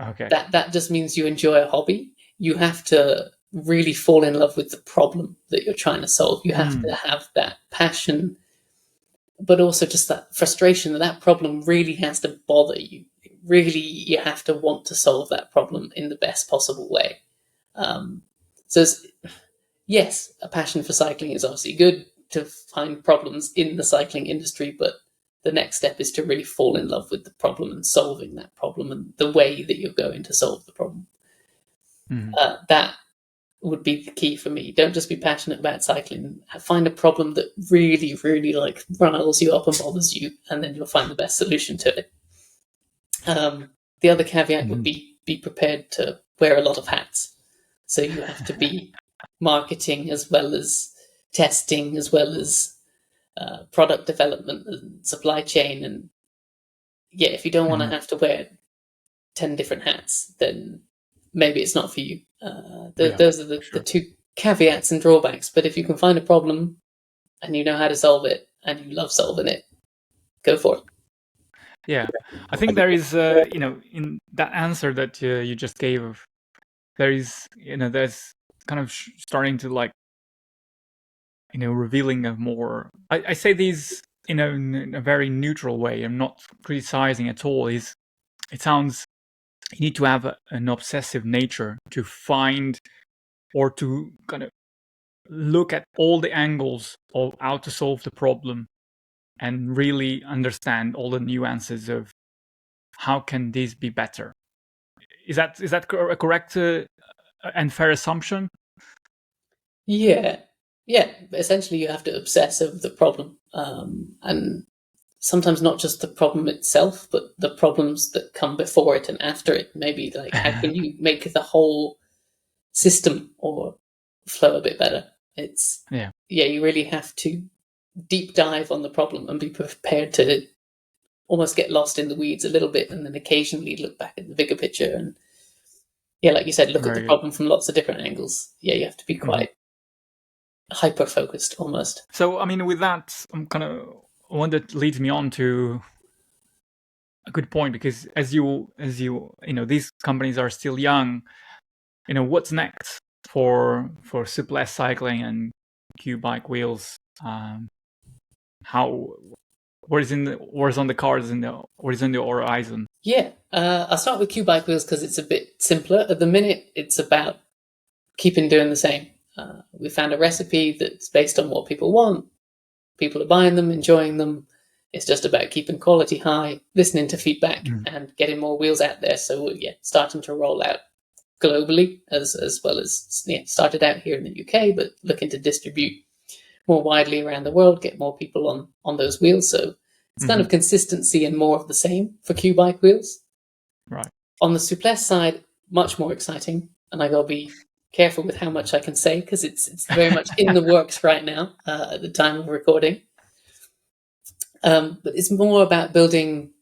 Okay. That just means you enjoy a hobby. You have to really fall in love with the problem that you're trying to solve. You have to Mm, have that passion, but also just that frustration that that problem really has to bother you. Really, you have to want to solve that problem in the best possible way. Um, so, yes, a passion for cycling is obviously good to find problems in the cycling industry, but the next step is to really fall in love with the problem and solving that problem and the way that you're going to solve the problem. mm, That would be the key for me. Don't just be passionate about cycling. Find a problem that really, really like riles you up and bothers you, and then you'll find the best solution to it. The other caveat would mm. be prepared to wear a lot of hats. So you have to be marketing as well as testing, as well as product development and supply chain. And yeah, if you don't want to Mhm. have to wear 10 different hats, then maybe it's not for you. Yeah, Those are the sure. two caveats and drawbacks. But if you can find a problem and you know how to solve it and you love solving it, go for it. Yeah, I think there is, in that answer that you just gave, there is, there's kind of starting to like, revealing a more. I say these in a very neutral way. I'm not criticizing at all. It sounds you need to have an obsessive nature to find or to kind of look at all the angles of how to solve the problem and really understand all the nuances of how can this be better. Is that a correct and fair assumption? Yeah. Essentially, you have to obsess over the problem, and sometimes not just the problem itself, but the problems that come before it and after it. Maybe like how can you make the whole system or flow a bit better? It's Yeah. you really have to deep dive on the problem and be prepared to almost get lost in the weeds a little bit, and then occasionally look back at the bigger picture and like you said, look at the Very good. problem from lots of different angles. You have to be quite hyper focused almost. So I mean, with that, I'm kind of one that leads me on to a good point, because as you these companies are still young. What's next for Souplesse cycling and Q bike wheels? What is on the cards, what is in the horizon? I'll start with Q bike wheels because it's a bit simpler. At the minute, it's about keeping doing the same. We found a recipe that's based on what people want. People are buying them, enjoying them. It's just about keeping quality high, listening to feedback, and getting more wheels out there. So starting to roll out globally as well as started out here in the UK, but looking to distribute more widely around the world, get more people on those wheels. So it's kind of consistency and more of the same for Q bike wheels. Right. On the Souplesse side, much more exciting, and I gotta be careful with how much I can say because it's very much in the works right now at the time of recording. But it's more about building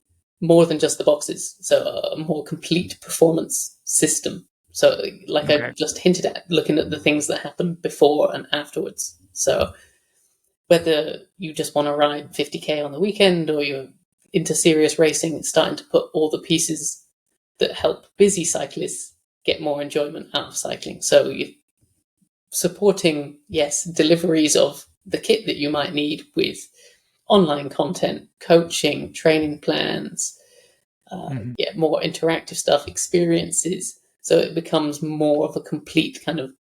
more than just the boxes, so a more complete performance system. So, like I just hinted at, looking at the things that happen before and afterwards. So, whether you just want to ride 50k on the weekend or you're into serious racing, it's starting to put all the pieces that help busy cyclists get more enjoyment out of cycling. So, you're supporting, deliveries of the kit that you might need with online content, coaching, training plans, more interactive stuff, experiences. So it becomes more of a complete kind of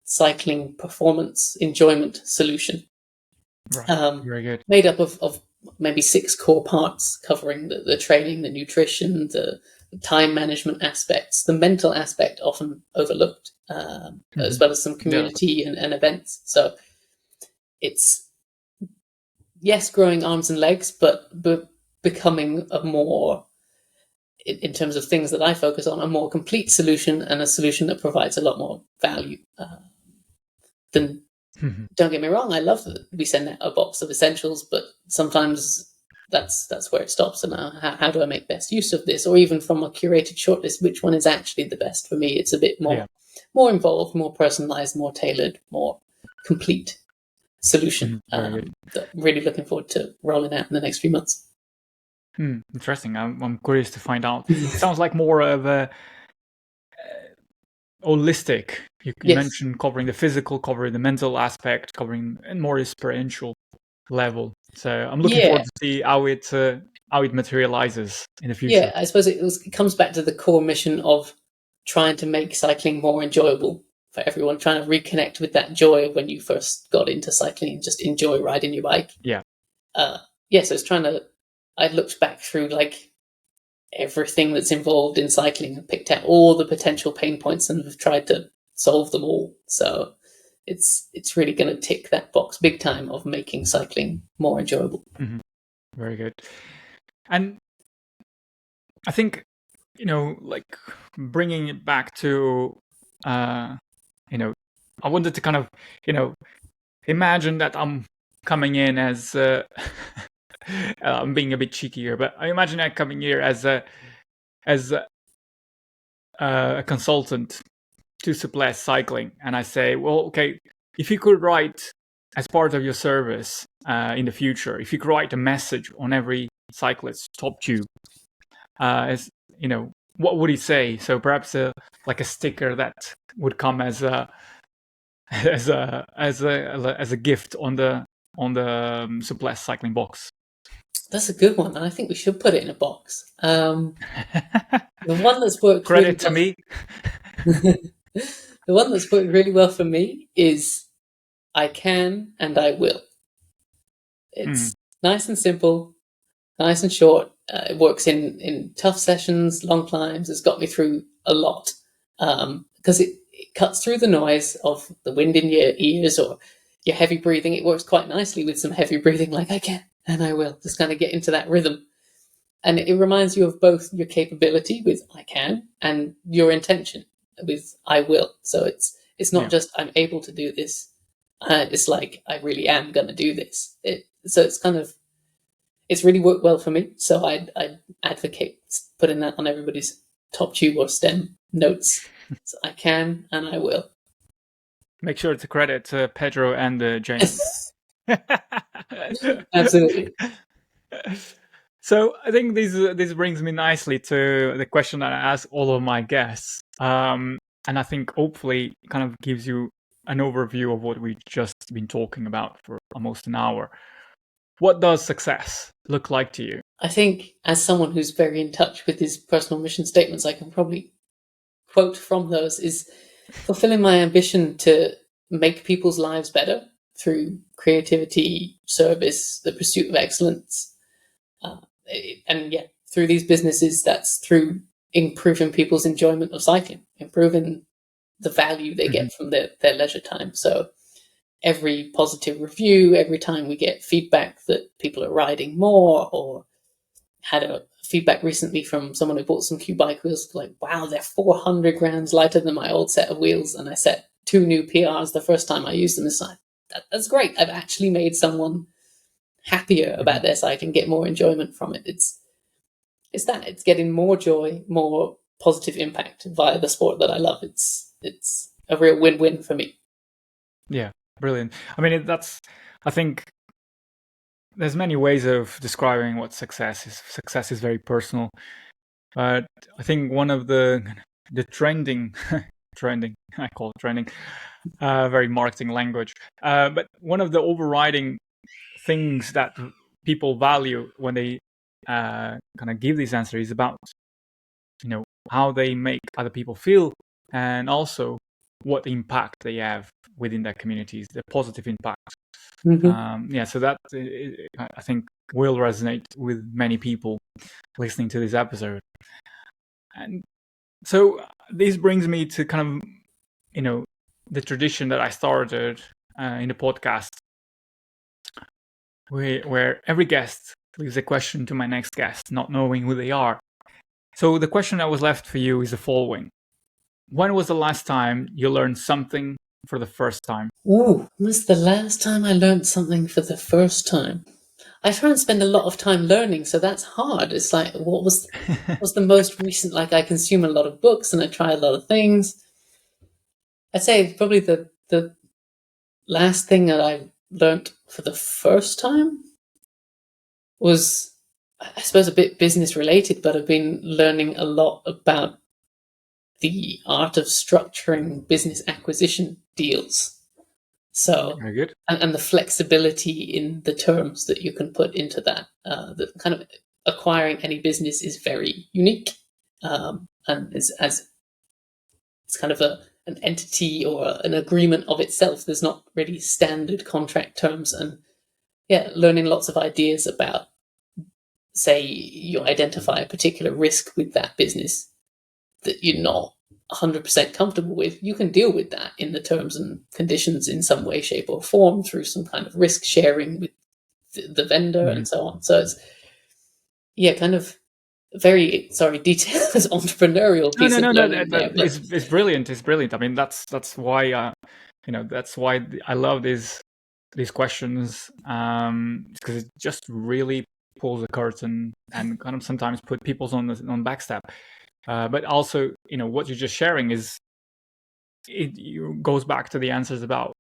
cycling performance enjoyment solution. Right. Very good. Made up of maybe 6 core parts covering the training, the nutrition, the time management aspects, the mental aspect often overlooked, as well as some community and events. So it's, growing arms and legs, but becoming a more, in terms of things that I focus on, a more complete solution and a solution that provides a lot more value than. Don't get me wrong, I love that we send out a box of essentials, but sometimes that's where it stops. And how do I make best use of this? Or even from a curated shortlist, which one is actually the best for me? It's a bit more involved, more personalized, more tailored, more complete solution that I'm really looking forward to rolling out in the next few months. Interesting. I'm curious to find out. It sounds like more of a holistic. You mentioned covering the physical, covering the mental aspect, covering a more experiential level. So I'm looking forward to see how it materializes in the future. Yeah, I suppose it comes back to the core mission of trying to make cycling more enjoyable for everyone, trying to reconnect with that joy of when you first got into cycling and just enjoy riding your bike. So it's trying to. I looked back through like everything that's involved in cycling and picked out all the potential pain points and have tried to solve them all. So it's really going to tick that box big time of making cycling more enjoyable. Very good. And I think, like bringing it back to, I wanted to kind of, imagine that I'm coming in as, I'm being a bit cheeky here, but I imagine I'm coming here as a consultant to Souplesse cycling, and I say, well, okay, if you could write as part of your service in the future, if you could write a message on every cyclist's top tube, what would he say? So perhaps like a sticker that would come as a gift on the Souplesse cycling box. That's a good one, and I think we should put it in a box. The one that's worked credit to me. The one that's worked really well for me is I can and I will. Mm. It's nice and simple, nice and short. It works in tough sessions, long climbs. It's got me through a lot because it cuts through the noise of the wind in your ears or your heavy breathing. It works quite nicely with some heavy breathing, like I can and I will. Just kind of get into that rhythm. And it reminds you of both your capability with I can and your intention with I will. So it's not Yeah. just I'm able to do this. It's like I really am going to do this. So it's kind of it's really worked well for me. So I'd advocate putting that on everybody's top tube or stem notes. So I can and I will. Make sure to credit Pedro and James. Absolutely. So I think this brings me nicely to the question that I ask all of my guests, and I think hopefully kind of gives you an overview of what we've just been talking about for almost an hour. What does success look like to you? I think as someone who's very in touch with his personal mission statements, I can probably quote from those is fulfilling my ambition to make people's lives better through creativity, service, the pursuit of excellence. Uh, and yeah, through these businesses, that's through improving people's enjoyment of cycling, improving the value they Mhm. get from their leisure time. So every positive review, every time we get feedback that people are riding more, or had a feedback recently from someone who bought some Q bike wheels, like, wow, they're 400 grams lighter than my old set of wheels. And I set 2 new PRs the first time I used them. It's like, that's great. I've actually made someone happier Mhm. about their cycling, get more enjoyment from it. It's getting more joy, more positive impact via the sport that I love. It's a real win-win for me. Yeah, brilliant. I mean, I think there's many ways of describing what success is. Success is very personal, but I think one of the trending trending I call it trending, very marketing language. But one of the overriding things that people value when they kind of give these answers is about how they make other people feel, and also what impact they have within their communities, the positive impact. Mm-hmm. Yeah, so that I think will resonate with many people listening to this episode. And so this brings me to kind of the tradition that I started in the podcast, where every guest leaves a question to my next guest, not knowing who they are. So the question that was left for you is the following: when was the last time you learned something for the first time? Ooh, when was the last time I learned something for the first time? I try and spend a lot of time learning, so that's hard. It's like, was the most recent? Like, I consume a lot of books and I try a lot of things. I'd say probably the last thing that I learned for the first time was, I suppose, a bit business related, but I've been learning a lot about the art of structuring business acquisition deals. So, Very good. and the flexibility in the terms that you can put into that. The kind of acquiring any business is very unique, and is as it's kind of an entity or an agreement of itself. There's not really standard contract terms, and yeah, learning lots of ideas about, say, you identify a particular risk with that business that you're not 100% comfortable with, you can deal with that in the terms and conditions in some way, shape, or form through some kind of risk sharing with the vendor Mhm. and so on. So it's, yeah, kind of very, sorry, detailed entrepreneurial No, piece no, of no, no. learning there. But It's brilliant. It's brilliant. I mean, that's why that's why I love these questions, because it just really pulls the curtain and kind of sometimes put people's on backstep. But also, what you're just sharing is goes back to the answers about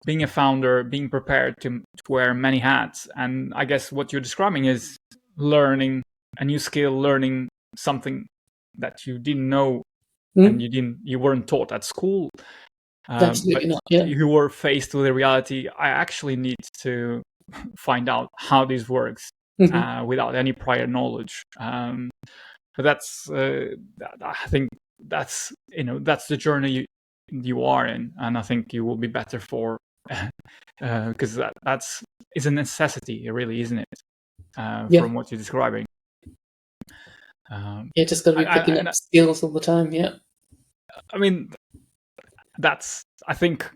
being a founder, being prepared to wear many hats, and I guess what you're describing is learning a new skill, learning something that you didn't know and you weren't taught at school, but absolutely not. Yeah. you were faced with the reality. I actually need to find out how this works Hmm. without any prior knowledge. But that's I think that's that's the journey you are in, and I think you will be better for because that's is a necessity, really, isn't it? Yeah. From what you're describing. Yeah, just got to be picking up skills all the time. Yeah. I mean, I think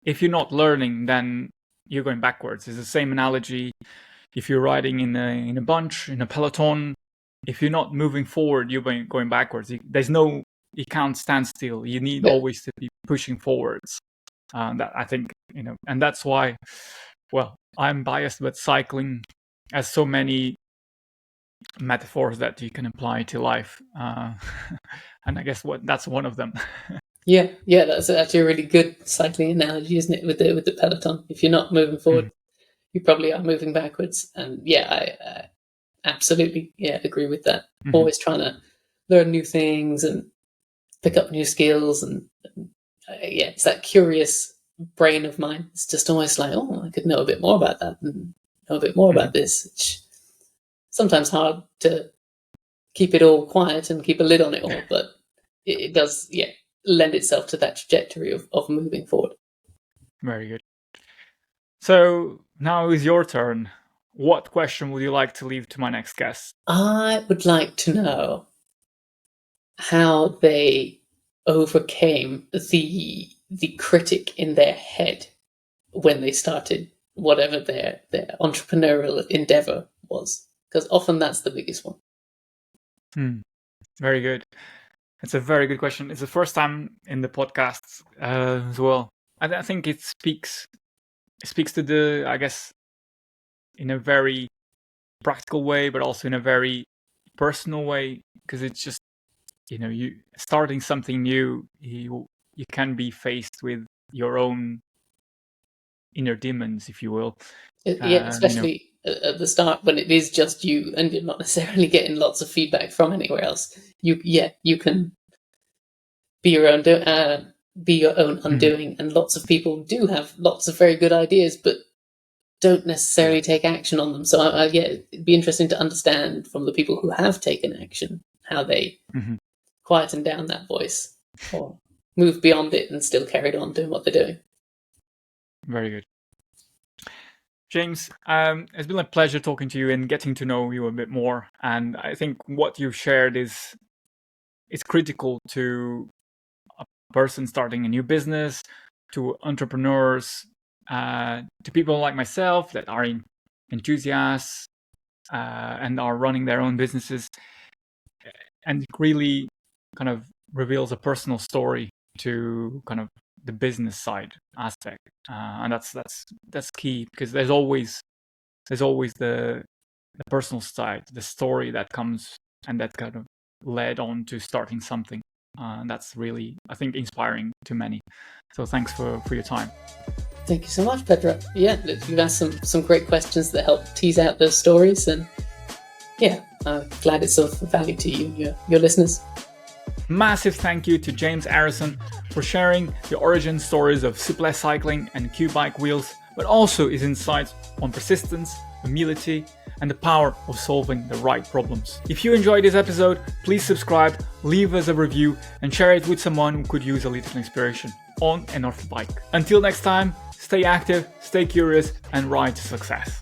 if you're not learning, then you're going backwards. It's the same analogy. If you're riding in a bunch, in a peloton, if you're not moving forward, you're going backwards. You can't stand still. You need always to be pushing forwards. That I think, and that's why, well, I'm biased, but cycling has so many metaphors that you can apply to life, and I guess that's one of them. Yeah, that's actually a really good cycling analogy, isn't it? With the peloton, if you're not moving forward, you probably are moving backwards. And I absolutely agree with that. Always trying to learn new things and pick up new skills, and it's that curious brain of mine. It's just always like, oh, I could know a bit more about that and know a bit more about this. It's sometimes hard to keep it all quiet and keep a lid on it all, but it does, lend itself to that trajectory of moving forward. Very good. So now is your turn. What question would you like to leave to my next guest? I would like to know how they overcame the critic in their head when they started whatever their entrepreneurial endeavor was, because often that's the biggest one. Very good. It's a very good question. It's the first time in the podcast as well. I think it speaks to the, I guess, in a very practical way, but also in a very personal way, because it's just, you starting something new, you can be faced with your own inner demons, if you will. Especially at the start when it is just you and you're not necessarily getting lots of feedback from anywhere else. You can be your own undoing, and lots of people do have lots of very good ideas, but don't necessarily take action on them. So it'd be interesting to understand from the people who have taken action how they quieten down that voice or move beyond it and still carried on doing what they're doing. Very good. James, it's been a pleasure talking to you and getting to know you a bit more. And I think what you've shared is critical to a person starting a new business, to entrepreneurs, to people like myself that are enthusiasts and are running their own businesses. And it really kind of reveals a personal story to kind of the business side aspect, and that's key, because there's always the personal side, the story that comes and that kind of led on to starting something, and that's really, I think, inspiring to many. So thanks for your time. Thank you so much, Pedro. You've asked some great questions that help tease out those stories, and I'm glad it's of value to you and your listeners. Massive thank you to James Harrison for sharing the origin stories of Souplesse cycling and Q-bike wheels, but also his insights on persistence, humility, and the power of solving the right problems. If you enjoyed this episode, please subscribe, leave us a review, and share it with someone who could use a little inspiration on and off the bike. Until next time, stay active, stay curious, and ride to success.